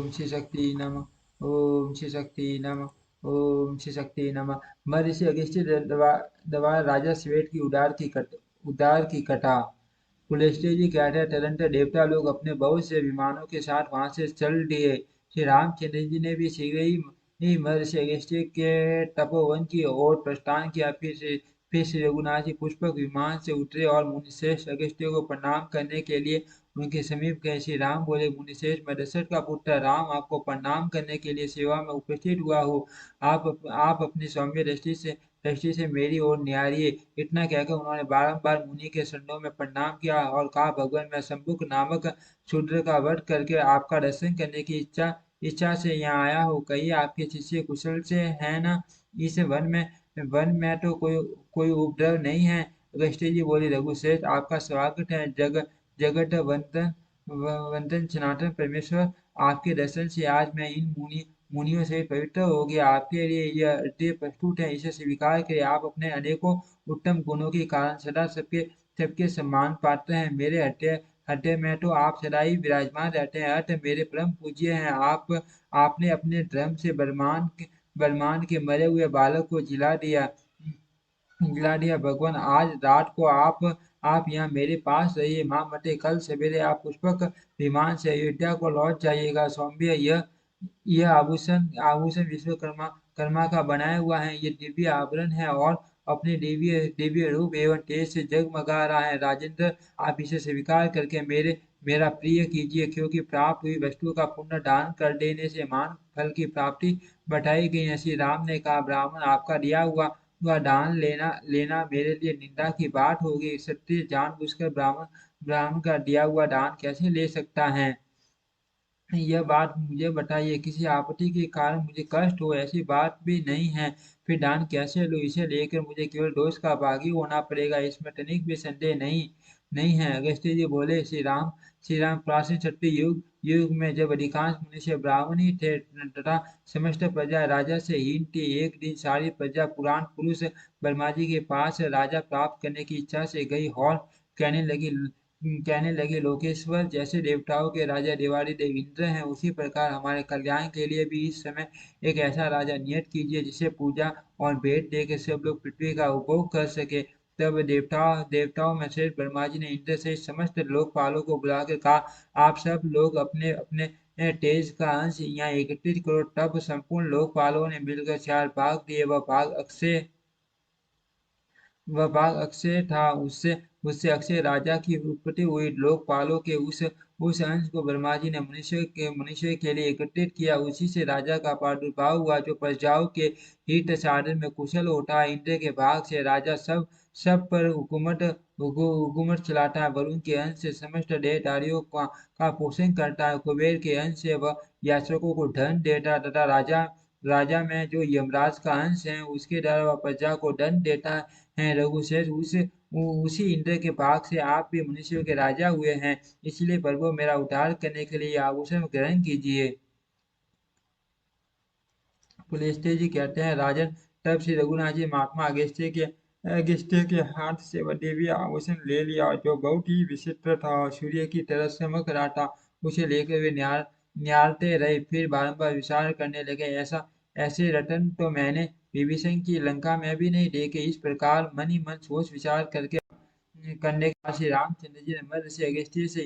ओम श्री शक्ति नमः। ओम श्री शक्ति नमः। ओम श्री शक्ति नमः। महर्षि अगस्त्य दवा राजा स्वेट की उदार की कथा। पुलस्त्य जी कहते टरंट देवता लोग अपने बहुत से विमानों के साथ वहां से चल दिए। श्री रामचंद्र जी ने भी शीघ्र ही महर्षि अगस्त्य के तपोवन की ओर प्रस्थान किया। फिर श्री रघुनाथ जी पुष्पक विमान से उतरे और मुनिश्रेष्ठ अगस्त्य को प्रणाम करने के लिए उनके समीप गए। श्री राम बोले, मुनिश्रेष्ठ, मैं दशरथ का पुत्र राम आपको प्रणाम करने के लिए सेवा में उपस्थित हुआ हूँ। आप अपनी सौम्य दृष्टि से मेरी ओर निहारिए। इतना कहकर उन्होंने बारंबार मुनि के चरणों में प्रणाम किया और कहा, भगवान, मैं शंभुक नामक शूद्र का वध करके आपका दर्शन करने की इच्छा से यहाँ आया हूँ। कहिए, आपके शिष्य कुशल से है ना? इस वन में तो कोई उपद्रव नहीं है। अगस्त्य जी बोले, रघुश्रेष्ठ, आपका स्वागत है। जगत वंदन सनातन परमेश्वर, आपके दर्शन से आज मैं इन मुनियों से पवित्र हो गया। आपके लिए यह अद्य प्रस्तुत है, इसे स्वीकार करिए। आप अपने अनेकों उत्तम गुणों के कारण सदा सबके सबके सम्मान पात्र हैं। मेरे हृदय हृदय में तो आप सदा ही विराजमान रहते हैं। अतः मेरे परम पूज्य हैं आप। आपने अपने धर्म से बलमान के मरे हुए बालक को जिला दिया। भगवान, आज रात को आप यहाँ मेरे पास रहिए। माँ मते, कल सवेरे आप पुष्पक विमान से अयोध्या को लौट जाइएगा। सौम्य, यह आभूषण विश्वकर्मा कर्मा का बनाया हुआ है। ये दिव्य आभरण है और अपने दिव्य दिव्य रूप एवं तेज से जगमगा रहा है। राजेंद्र, आप इसे स्वीकार करके मेरा प्रिय कीजिए, क्योंकि प्राप्त हुई वस्तु का पुण्य दान कर देने से मान फल की प्राप्ति बढ़ाई गई है। श्री राम ने कहा, ब्राह्मण, आपका दिया हुआ वह दान लेना लेना मेरे लिए निंदा की बात होगी। क्षत्रिय जानबूझकर ब्राह्मण ब्राह्मण का दिया हुआ दान कैसे ले सकता है? यह बात मुझे बताइए। किसी आपत्ति के कारण मुझे कष्ट हो, ऐसी बात भी नहीं है। फिर दान कैसे लूं? इसे लेकर मुझे केवल दोष का भागी होना पड़ेगा, इसमें तनिक भी संदेह नहीं नहीं है। अगस्त्य जी बोले, श्री राम, प्राचीन क्षत्रिय युग में जब अधिकांश मनुष्य ब्राह्मण ही थे तथा समस्त प्रजा राजा से हीन थी, एक दिन सारी प्रजा पुराण पुरुष ब्रह्मा जी के पास राजा प्राप्त करने की इच्छा से गई और कहने लगी कहने लगे, लोकेश्वर, जैसे देवताओं के राजा देवादिदेव इंद्र हैं, उसी प्रकार हमारे कल्याण के लिए भी इस समय एक ऐसा राजा नियत कीजिए जिसे पूजा और भेंट देकर सब लोग पृथ्वी का उपभोग कर सके। तब देवताओं में श्रेष्ठ ब्रह्मा जी ने इंद्र से समस्त लोकपालों को बुलाकर कहा, आप सब लोग अपने अपने तेज का अंश यहाँ एकत्रित करो। तब संपूर्ण लोकपालों ने मिलकर 4 भाग दिए। वह बाघ अक्षय था। उससे उससे अक्षय राजा की उत्पत्ति हुई। लोकपालों के उस अंश को ब्रह्मा जी ने मनुष्य के लिए एकत्रित किया। उसी से राजा का प्रादुर्भाव हुआ, जो प्रजाओं के हित साधन में कुशल होता है। इंद्र के भाग से राजा सब पर हुकूमत चलाता है। वरुण के अंश से समस्त देहधारियों का पोषण करता है। कुबेर के अंश से वह याचकों को धन देता है तथा राजा राजा में जो यमराज का अंश है, उसके द्वारा वह प्रजा को दंड देता है। रघुशेष, उसी इंद्र के भाग से आप भी मनुष्यों के राजा हुए हैं। इसलिए प्रभु, मेरा उद्धार करने के लिए आभूषण ग्रहण कीजिए। पुलस्त्य जी कहते हैं, राजन, तब श्री रघुनाथ जी महात्मा अगस्त्य के हाथ से वह दिव्य आभूषण ले लिया, जो बहुत ही विचित्र था और सूर्य की तरह चमक रहा था। उसे लेकर वे निहारते रहे, फिर बारंबार विचार करने लगे, ऐसे रतन तो मैंने विभीषण की लंका में भी नहीं देखे। इस प्रकार मन ही मन सोच विचार करने के बाद श्री रामचंद्र जी ने मध्य से अगस्त्य से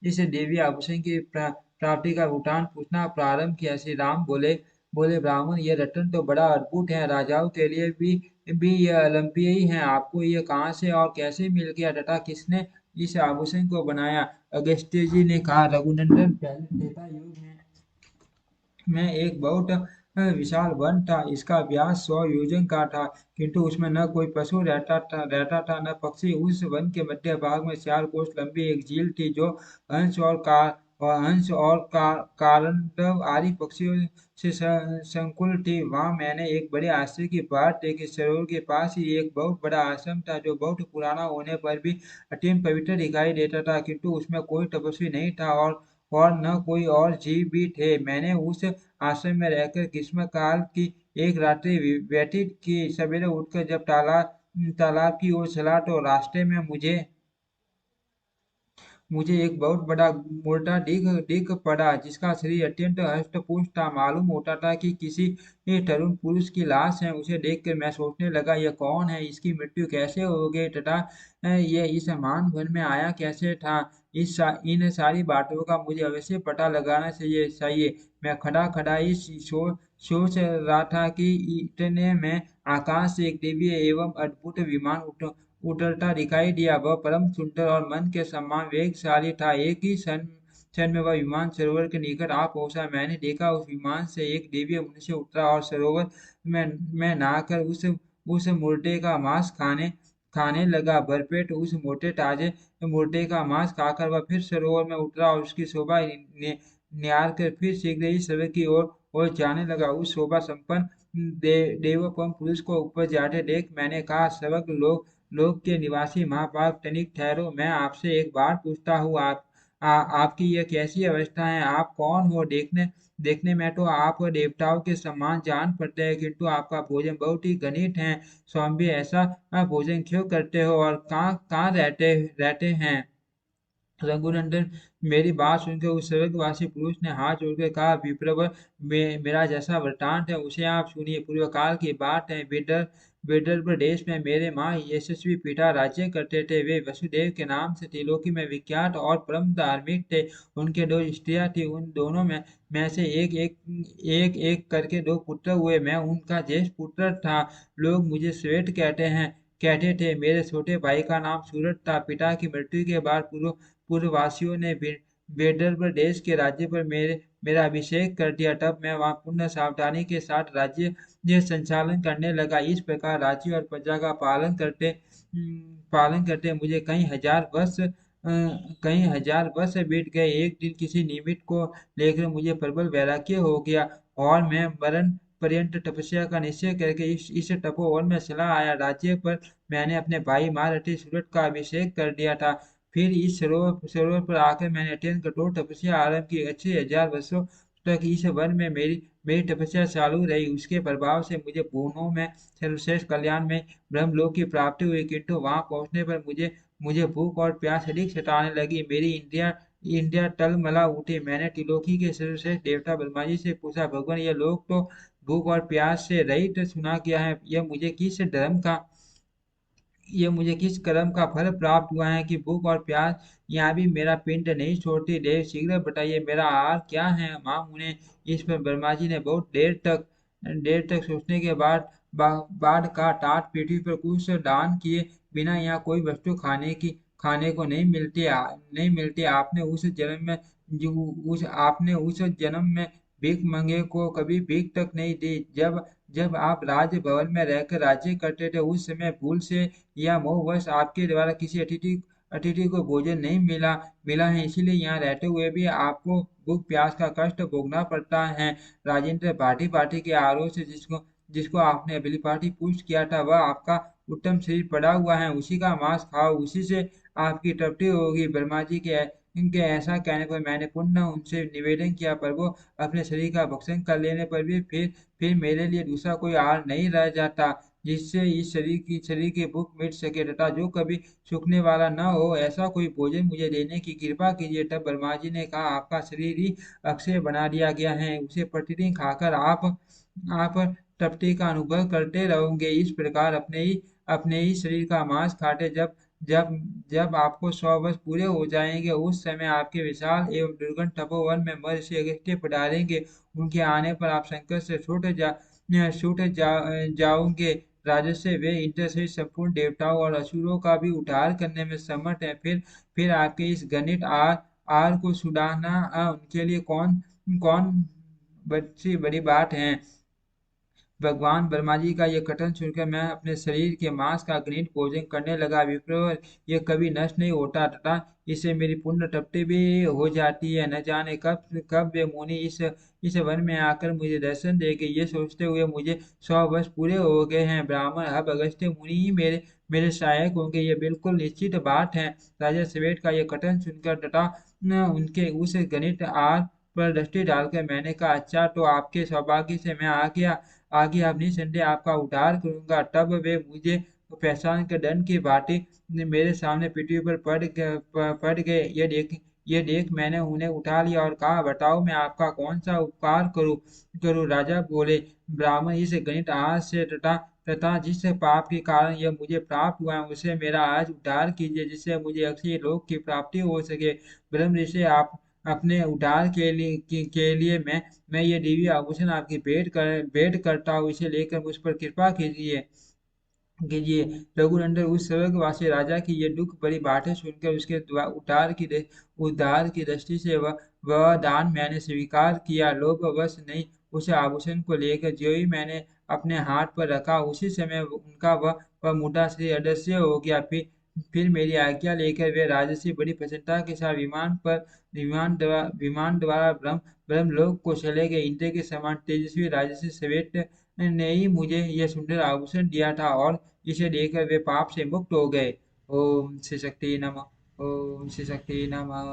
इस देवी आभूषण की प्राप्ति का भुगतान पूछना प्रारंभ किया। श्री राम बोले, ब्राह्मण, यह रत्न तो बड़ा अद्भुत है। राजाओं के लिए भी यह अलंप्रिय ही है। आपको यह कहाँ से और कैसे मिल गया तथा किसने इस आभूषण को बनाया? अगस्त्य जी ने कहा, रघुनंदन, पहले त्रेता युग में एक बहुत विशाल वन था। इसका व्यास 100 योजन का था, किंतु उसमें न कोई पशु रहता था न पक्षी। उस वन के मध्य भाग में 4 कोस लंबी एक झील थी, जो कारंडव आदि पक्षियों से संकुल थी। वहां मैंने एक बड़े आश्चर्य की बात देखी। सरोवर के पास ही एक बहुत बड़ा आश्रम था, जो बहुत पुराना होने पर भी अत्यंत पवित्र दिखाई देता था, किंतु उसमें कोई तपस्वी नहीं था और न कोई और जीव भी थे। मैंने उस आश्रम में रहकर ग्रीष्म काल की एक रात्रि व्यतीत की। सवेरे उठकर जब तालाब की ओर चला, तो रास्ते में मुझे एक बहुत बड़ा मोटा दिख पड़ा, जिसका शरीर अत्यंत हष्ट-पुष्ट था। मालूम होता था कि किसी तरुण पुरुष की लाश है। उसे देखकर मैं सोचने लगा, यह कौन है? इसकी मृत्यु कैसे हो गई तथा यह इस मान-वन में आया कैसे था? इन सारी बातों का मुझे अवश्य पता लगाना चाहिए। मैं खड़ा-खड़ा इस सोच रहा था कि इतने में आकाश से एक दिव्य एवं अद्भुत विमान उतरता दिखाई दिया। वह परम सुंदर और मन के समान वेगशाली था। एक ही क्षण में वह विमान सरोवर के निकट आ पहुंचा। मैंने देखा उस विमान से एक दिव्य मनुष्य उतरा और सरोवर में नहाकर उस मुर्दे का मांस खाने खाने लगा। भरपेट उस मोटे ताजे मुर्दे का मांस खाकर वह फिर सरोवर में उतरा और उसकी शोभा निहार कर फिर शीघ्र ही सड़क की ओर जाने लगा। उस शोभा संपन्न देवोपम पुरुष को ऊपर जाते देख मैंने कहा, सर्वज्ञ लोक के निवासी महाभाग तनिक ठहरो, मैं आपसे एक बात पूछता हूँ। आपकी यह कैसी अवस्था है? आप कौन हो? देखने देखने में तो आप देवताओं के समान जान पड़ते हैं, किंतु आपका भोजन बहुत ही घनिष्ठ है। स्वामी, ऐसा भोजन क्यों करते हो और कहाँ कहाँ रहते हैं? रघुनंदन, मेरी बात सुनकर उस स्वर्गवासी पुरुष ने हाथ जोड़कर कहा, विप्रवर, मेरा जैसा वृतांत है उसे आप सुनिए। पूर्व काल की बात है। विदर्भ प्रदेश में मेरे माँ यशस्वी पिता राज्य करते थे। वे वसुदेव के नाम से त्रिलोकी में विख्यात और परम धार्मिक थे। उनके दो स्त्रियां थी। उन दोनों में से एक करके दो पुत्र हुए। मैं उनका ज्येष्ठ पुत्र था। लोग मुझे श्वेत कहते थे। मेरे छोटे भाई का नाम सूरज था। पिता की मृत्यु के बाद पूर्ववासियों ने विदर्भ देश के राज्य पर मेरा अभिषेक कर दिया। तब मैं वहां पूर्ण सावधानी के साथ राज्य संचालन करने लगा। इस प्रकार राज्य और प्रजा का पालन करते मुझे कई हजार वर्ष बीत गए। एक दिन किसी निमित्त को लेकर मुझे प्रबल वैराग्य हो गया और मैं मरण पर्यंत तपस्या का निश्चय करके इस तपोवन में चला आया। राज्य पर मैंने अपने भाई महारथी सूरज का अभिषेक कर दिया था। फिर इस सरोवर पर आकर मैंने अत्यंत कठोर तपस्या आरंभ की। अच्छे 1000 वर्षों तक इस वन में मेरी तपस्या चालू रही। उसके प्रभाव से मुझे भुवनों में सर्वश्रेष्ठ कल्याण में ब्रह्मलोक की प्राप्ति हुई, किंतु वहां पहुंचने पर मुझे मुझे भूख और प्यास अधिक सताने लगी। मेरी इंद्रियां टलमला उठी। मैंने त्रिलोकी के सर्वश्रेष्ठ देवता ब्रह्मा जी से पूछा, भगवान, यह लोक तो भूख और प्यास से रहित सुना गया है। यह मुझे किस कर्म का फल प्राप्त हुआ है कि भूख और प्यास यहाँ भी मेरा पिंड नहीं छोड़ती? देव, शीघ्र बताइए, मेरा आहार क्या है? माँ मुने। इस पर ब्रह्मा जी ने बहुत देर तक सोचने के बाद का टाट पीठी पर कुछ दान किए बिना यहाँ कोई वस्तु खाने को नहीं मिलती। आपने उस जन्म में भीख मंगे को कभी भीख तक नहीं दी। जब जब आप राजभवन में रहकर राज्य करते थे, उस समय भूल से या मोहवश आपके द्वारा किसी अतिथि को भोजन नहीं मिला है, इसीलिए यहाँ रहते हुए भी आपको भूख प्यास का कष्ट भोगना पड़ता है। राजेंद्र, भांति भांति के आहारों से जिसको जिसको आपने बलिपाटी पुष्ट किया था, वह आपका उत्तम शरीर पड़ा हुआ है। उसी का मांस खाओ, उसी से आपकी तृप्ति होगी। ब्रह्मा जी के इनके ऐसा कहने पर मैंने पुनः उनसे निवेदन किया, पर वो अपने शरीर का भक्षण कर लेने पर भी फिर मेरे लिए दूसरा कोई आहार नहीं रह जाता, जिससे इस शरीर की भूख मिट सके तथा जो कभी सूखने वाला न हो, ऐसा कोई भोजन मुझे देने की कृपा कीजिए। तब ब्रह्मा जी ने कहा, आपका शरीर ही अक्षय बना दिया गया है। उसे प्रतिदिन खाकर आप तृप्ति का अनुभव करते रहोगे। इस प्रकार अपने ही शरीर का मांस खाते जब जब जब आपको 100 वर्ष पूरे हो जाएंगे, उस समय आपके विशाल एवं दुर्गम तपोवन में महर्षि अगस्त्य पधारेंगे। उनके आने पर आप संकट से जाओगे। राजस्य वे इंद्र से संपूर्ण देवताओं और असुरों का भी उद्धार करने में समर्थ है। फिर आपके इस गणित आर को सुधारना उनके लिए कौन कौन बड़ी बात है। भगवान ब्रह्मा जी का यह कथन सुनकर मैं अपने शरीर के मांस का घृणित भोजन करने लगा। विप्र, यह कभी नष्ट नहीं होता तथा इससे मेरी पुण्य तृप्ति भी हो जाती है। न जाने कब कब वे मुनि इस वन में आकर मुझे दर्शन देंगे। ये सोचते हुए मुझे 100 वर्ष पूरे हो गए हैं। ब्राह्मण, अब अगस्त्य मुनि ही मेरे सहायक होंगे, ये बिल्कुल निश्चित बात है। राजा श्वेत का यह कथन सुनकर तथा उनके उस गणित आर पर दृष्टि डालकर मैंने कहा, अच्छा, तो आपके सौभाग्य से मैं आ गया। आगे अब निस्संदेह आपका उद्धार करूंगा। तब वे पहचान कर दंड की भांति मेरे सामने पृथ्वी पर पड़ गए। ये देख मैंने उन्हें उठा लिया और कहा, बताओ मैं आपका कौन सा उपकार करूं करूं। राजा बोले, ब्राह्मण इस गणित आज से तथा जिस पाप के कारण यह मुझे प्राप्त हुआ है उसे मेरा आज उद्धार कीजिए, जिससे मुझे अक्षय लोक की प्राप्ति हो सके। ब्रह्म ऋषि, आप अपने उद्धार के लिए मैं ये दिव्य आभूषण आपकी भेंट करता हूँ, इसे लेकर मुझ पर कृपा कीजिए कीजिए। रघुनंदन उस स्वर्गवासी राजा की ये दुख भरी बातें सुनकर उसके उद्धार की दृष्टि से वह दान मैंने स्वीकार किया। लोभवश नहीं, उस आभूषण को लेकर जो ही मैंने अपने हाथ पर रखा, उसी समय उनका वह मोटा शरीर अदृश्य हो गया। फिर मेरी आज्ञा लेकर वे राजसी बड़ी प्रसन्नता के साथ विमान द्वारा ब्रह्मलोक को चले गए। इंद्र के समान तेजस्वी राजसी श्वेत ने ही मुझे यह सुंदर आभूषण दिया था और इसे लेकर वे पाप से मुक्त हो गए। ओम श्री शक्ति नमः। ओम श्री शक्ति नमः।